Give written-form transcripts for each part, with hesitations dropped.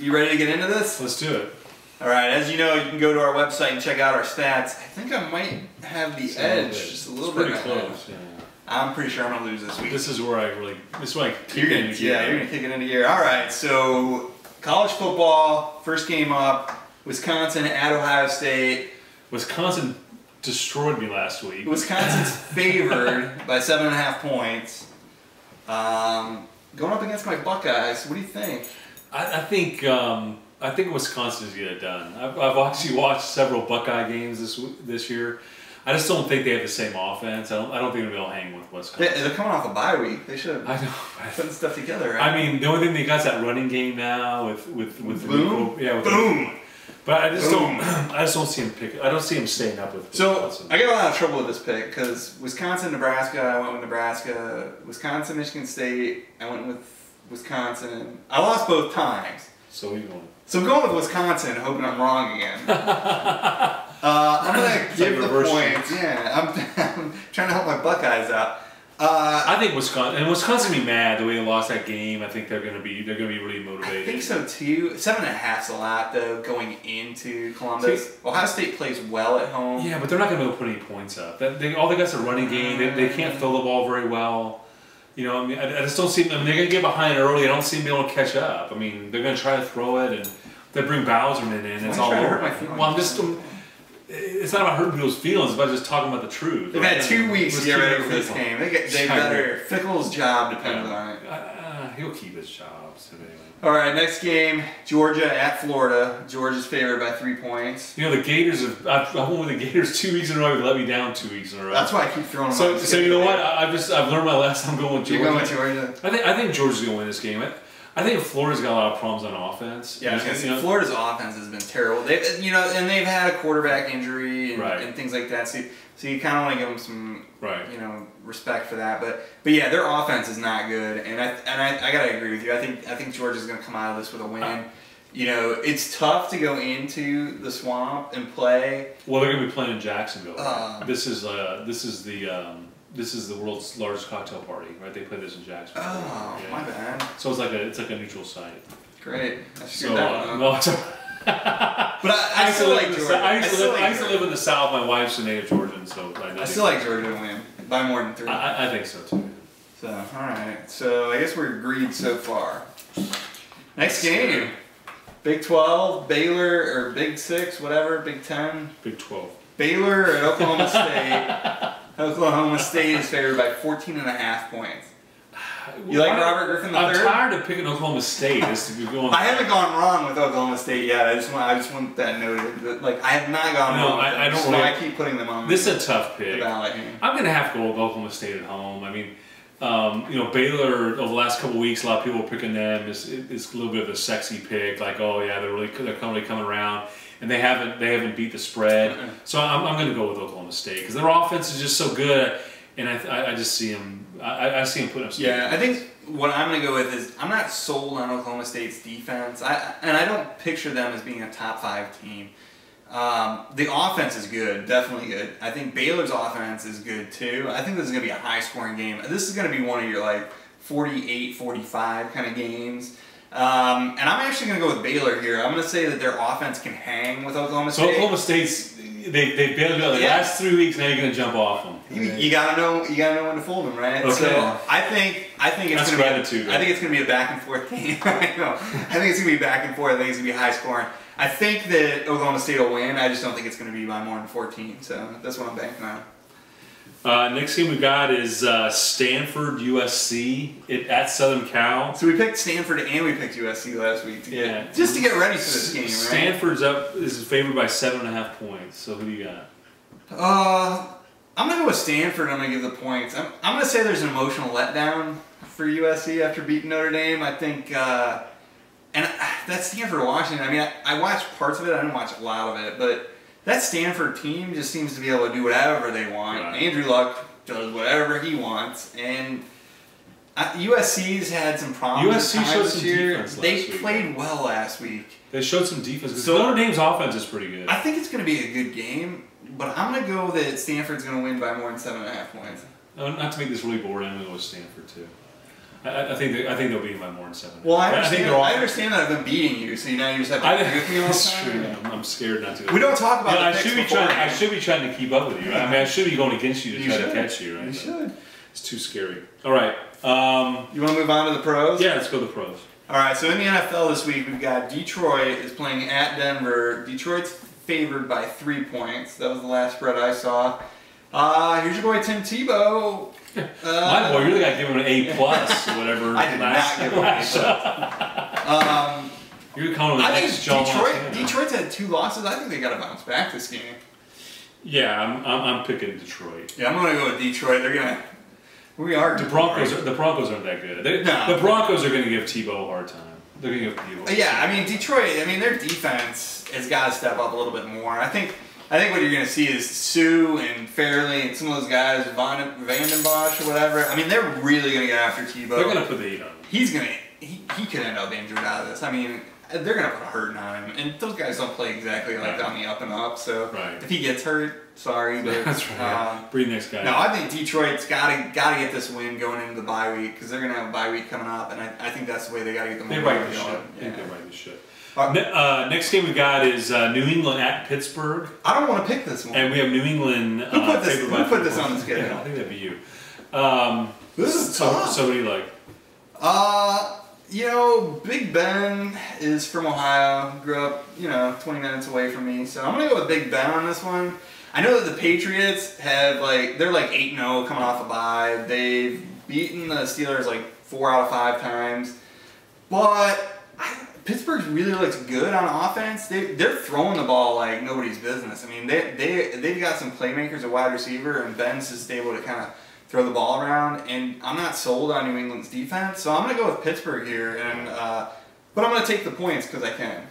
You ready to get into this? Let's do it. All right. As you know, you can go to our website and check out our stats. I think I might have the edge just a little bit. Pretty close. Yeah. I'm pretty sure I'm gonna lose this week. This is where I really. This is when I you're gonna kick it into gear. All right. So college football, first game up. Wisconsin at Ohio State. Wisconsin destroyed me last week. Wisconsin's favored by 7.5 points. Going up against my Buckeyes. What do you think? I think Wisconsin is get it done. I've actually watched several Buckeye games this year. I just don't think they have the same offense. I don't think they'll be able to hang with Wisconsin. They're coming off a bye week. They should have putting stuff together, right? I mean, the only thing they got is that running game now with Boom. Boom. But I just don't see him pick. I don't see him staying up with Wisconsin. So I got a lot of trouble with this pick because Wisconsin, Nebraska. I went with Nebraska. Wisconsin, Michigan State. I went with Wisconsin. I lost both times. So you going? So I'm going with Wisconsin, hoping I'm wrong again. I'm gonna give the points. Yeah, I'm trying to help my Buckeyes out. I think Wisconsin be mad the way they lost that game. I think they're gonna be really motivated. I think so too. 7.5's a lot though going into Columbus. Ohio State plays well at home. Yeah, but they're not gonna be able to put any points up. All they got is a running game. They can't throw the ball very well. You know, I mean, I just don't see them. I mean, they're gonna get behind early. I don't see them being able to catch up. I mean, they're gonna try to throw it, and they bring Bowserman in. It's all over. Well, I'm just. It's not about hurting people's feelings, it's about just talking about the truth. They've had 2 weeks to get ready for this game. They better. Fickle's job depends on it. He'll keep his job. So anyway. All right, next game, Georgia at Florida. Georgia's favored by 3 points. You know, the Gators have. I went with the Gators 2 weeks in a row. They let me down 2 weeks in a row. That's why I keep throwing them. So you know what? I've learned my lesson. I'm going with Georgia. You're going with Georgia. I think Georgia's going to win this game. I think Florida's got a lot of problems on offense. Yeah, Florida's offense has been terrible. They've had a quarterback injury and things like that. So you kind of want to give them some respect for that. But yeah, their offense is not good. And I gotta agree with you. I think Georgia's gonna come out of this with a win. It's tough to go into the swamp and play. Well, they're gonna be playing in Jacksonville. Right? This is the world's largest cocktail party, right? They play this in Jacksonville. Oh, yeah. My bad. So it's like a neutral site. Great. I screwed that one up. But I still like Georgia. I used to live in the South. My wife's a native Georgian, so I still like Georgia to win by more than 3. I think so too. So all right. So I guess we're agreed so far. Next game, Big 12, Baylor or Big 6, whatever, Big 10. Big 12. Baylor at Oklahoma State. Oklahoma State is favored by 14.5 points. You like Robert Griffin III? I'm tired of picking Oklahoma State. I haven't gone wrong with Oklahoma State yet. I just want that noted. But, I have not gone wrong. With them, so I keep putting them on. This is a tough pick. I'm going to have to go with Oklahoma State at home. I mean, Baylor over the last couple of weeks, a lot of people are picking them. It's a little bit of a sexy pick. Like, oh yeah, they're coming around. And they haven't beat the spread, so I'm going to go with Oklahoma State because their offense is just so good, and I just see them. I see them putting up. Yeah, I think what I'm going to go with is I'm not sold on Oklahoma State's defense. I don't picture them as being a top 5 team. The offense is good, definitely good. I think Baylor's offense is good too. I think this is going to be a high scoring game. This is going to be one of your 48-45 kind of games. And I'm actually going to go with Baylor here. I'm going to say that their offense can hang with Oklahoma State. So Oklahoma State's they bailed out the last 3 weeks. Now you're going to jump off them. You gotta know when to fold them, right? Okay. So I think it's going to be a back and forth game. I know. I think it's going to be back and forth. I think it's going to be high scoring. I think that Oklahoma State will win. I just don't think it's going to be by more than 14. So that's what I'm banking on. Next game we got is Stanford USC at Southern Cal. So we picked Stanford and we picked USC last week. Just to get ready for this game, right? Stanford's is favored by 7.5 points. So who do you got? I'm gonna go with Stanford. I'm gonna give the points. I'm gonna say there's an emotional letdown for USC after beating Notre Dame. I think, and that's Stanford Washington. I mean, I watched parts of it. I didn't watch a lot of it, but that Stanford team just seems to be able to do whatever they want. Right. Andrew Luck does whatever he wants, and USC's had some problems. USC showed some defense last week. They played well last week. They showed some defense. So Notre Dame's offense is pretty good. I think it's going to be a good game, but I'm going to go that Stanford's going to win by more than 7.5 points. Not to make this really boring, I'm going to go with Stanford too. I think they'll beat them by more than 7. Well, I understand that I've been beating you, so now you just have to agree with me all the time. That's true. I'm scared not to. We don't talk about. I should be trying to keep up with you. I mean, I should be going against you to try to catch you. Right? You should. It's too scary. All right. You want to move on to the pros? Yeah, let's go to the pros. All right. So in the NFL this week, we've got Detroit is playing at Denver. Detroit's favored by 3 points. That was the last spread I saw. Here's your boy Tim Tebow. My boy, you really got to give him an A+ or whatever. I did not give him an A+. You're calling him I think Detroit's had 2 losses. I think they got to bounce back this game. Yeah, I'm picking Detroit. Yeah, I'm going to go with Detroit. They're going to. We are. The Broncos aren't that good. The Broncos are going to give Tebow a hard time. They're going to give Tebow. Yeah, I mean Detroit. I mean their defense has got to step up a little bit more. I think what you're going to see is Sue and Fairley and some of those guys, Vanden Bosch or whatever. I mean they're really going to get after Tebow. They're going to put the heat on him. He could end up injured out of this. I mean they're going to put a hurting on him, and those guys don't play exactly like on the up and up. So if he gets hurt, sorry. But, that's right. Breathe next guy. No, I think Detroit's got to get this win going into the bye week because they're going to have a bye week coming up, and I think that's the way they got to get the momentum going. They right this shit. Next game we got is New England at Pittsburgh. I don't want to pick this one. And we have New England. Who put this on the schedule? Yeah, I think that'd be you. This is tough. So what do you like? Big Ben is from Ohio. Grew up, 20 minutes away from me. So I'm going to go with Big Ben on this one. I know that the Patriots have, they're 8-0 coming off a bye. They've beaten the Steelers 4 out of 5 times. But Pittsburgh really looks good on offense. They're throwing the ball like nobody's business. I mean, they've got some playmakers at wide receiver, and Ben's just able to kind of throw the ball around, and I'm not sold on New England's defense, so I'm going to go with Pittsburgh here, but I'm going to take the points because I can.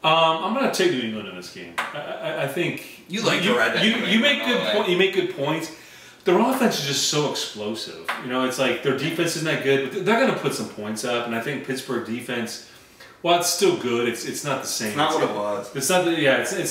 I'm going to take New England in this game. I think you make good points. Their offense is just so explosive. It's like their defense isn't that good, but they're going to put some points up, and I think Pittsburgh defense, while it's still good, it's not the same. It's not what it was. It's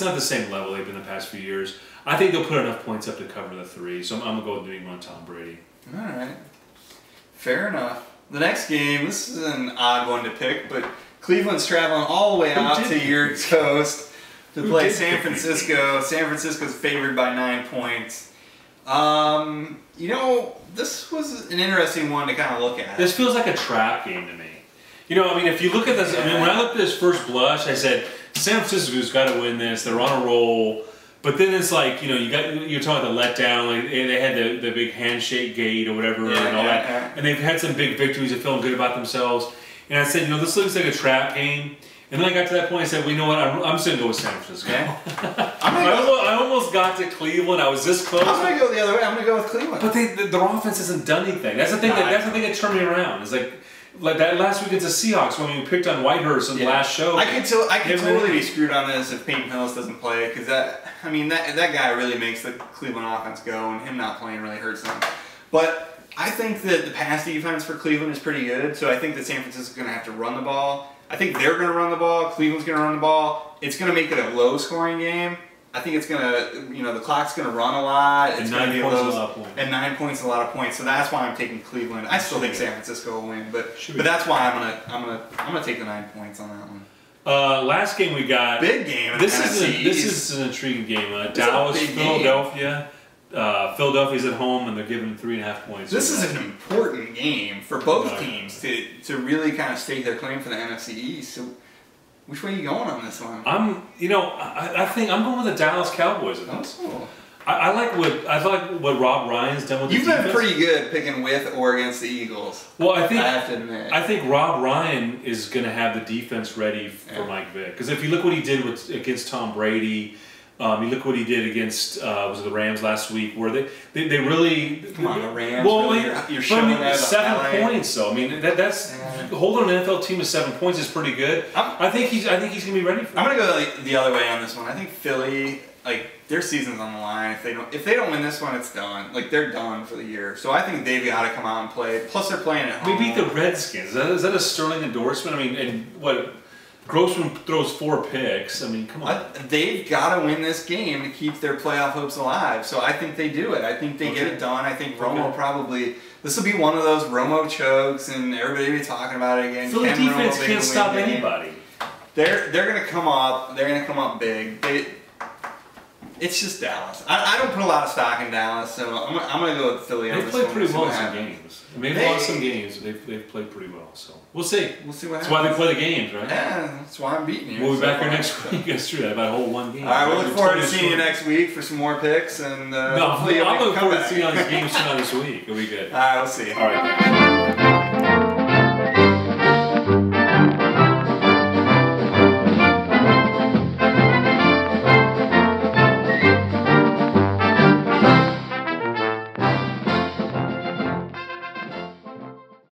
not the same level they've been the past few years. I think they'll put enough points up to cover the 3, so I'm going to go with New England, Tom Brady. All right. Fair enough. The next game, this is an odd one to pick, but Cleveland's traveling all the way out to your coast to play San Francisco. San Francisco's favored by 9 points. This was an interesting one to kind of look at. This feels like a trap game to me. If you look at this, when I looked at this first blush, I said, San Francisco's got to win this. They're on a roll. But then it's like, you're talking about the letdown. They had the big handshake gate or whatever and all that. And they've had some big victories. They're feeling good about themselves. And I said, this looks like a trap game. And then I got to that point, I said, well, you know what? I'm just going to go with San Francisco. Yeah. I almost got to Cleveland. I was this close. I'm going to go the other way. I'm going to go with Cleveland. But their offense hasn't done anything. That's the thing. That's the thing that turned me around. It's like that last week against the Seahawks when we picked on Whitehurst in the last show. I could totally be screwed on this if Peyton Hillis doesn't play because that guy really makes the Cleveland offense go, and him not playing really hurts them. But I think that the pass defense for Cleveland is pretty good, so I think that San Francisco is going to have to run the ball. I think they're going to run the ball. Cleveland's going to run the ball. It's going to make it a low-scoring game. I think it's going to, the clock's going to run a lot. It's going to be a lot of points. And 9 points is a lot of points. So that's why I'm taking Cleveland. I still think San Francisco will win, but that's why I'm gonna take the 9 points on that one. Last game we got big game. This is an intriguing game. Dallas, Philadelphia. Philadelphia's at home and they're giving 3.5 points. This is an important game for both teams to really kind of stake their claim for the NFC East. So, which way are you going on this one? I think I'm going with the Dallas Cowboys. Oh. I like what Rob Ryan's done with the defense. You've been pretty good picking with or against the Eagles. Well, I have to admit. I think Rob Ryan is going to have the defense ready for Mike Vick. Because if you look what he did against Tom Brady, you look what he did against was it the Rams last week, where they really come on the Rams. Well, really, you're showing that 7 points though. I mean that's holding an NFL team to 7 points is pretty good. I think he's going to be ready for it. I'm going to go the other way on this one. I think Philly, their season's on the line. If they don't win this one, it's done. They're done for the year. So I think they've got to come out and play. Plus they're playing at home. We beat the Redskins. Is that a sterling endorsement? I mean, and what? Grossman throws 4 picks. I mean, come on. They've got to win this game to keep their playoff hopes alive. So I think they do it. I think they get it done. I think Romo probably. This will be one of those Romo chokes, and everybody will be talking about it again. Philly defense can't stop anybody. They're going to come up. They're going to come up big. It's just Dallas. I don't put a lot of stock in Dallas, so I'm going to go with Philly. They've played pretty well in some games. I mean, they've lost some games, but they've played pretty well. So we'll see. We'll see what happens. That's why they play the games, right? Yeah, that's why I'm beating you. We'll be back here next week. That's true. About a whole one game. All right, we'll look forward to seeing you next week for some more picks. And no, I'm looking forward to seeing how these games turn out this week. It'll be good. All right, we'll see you. All right.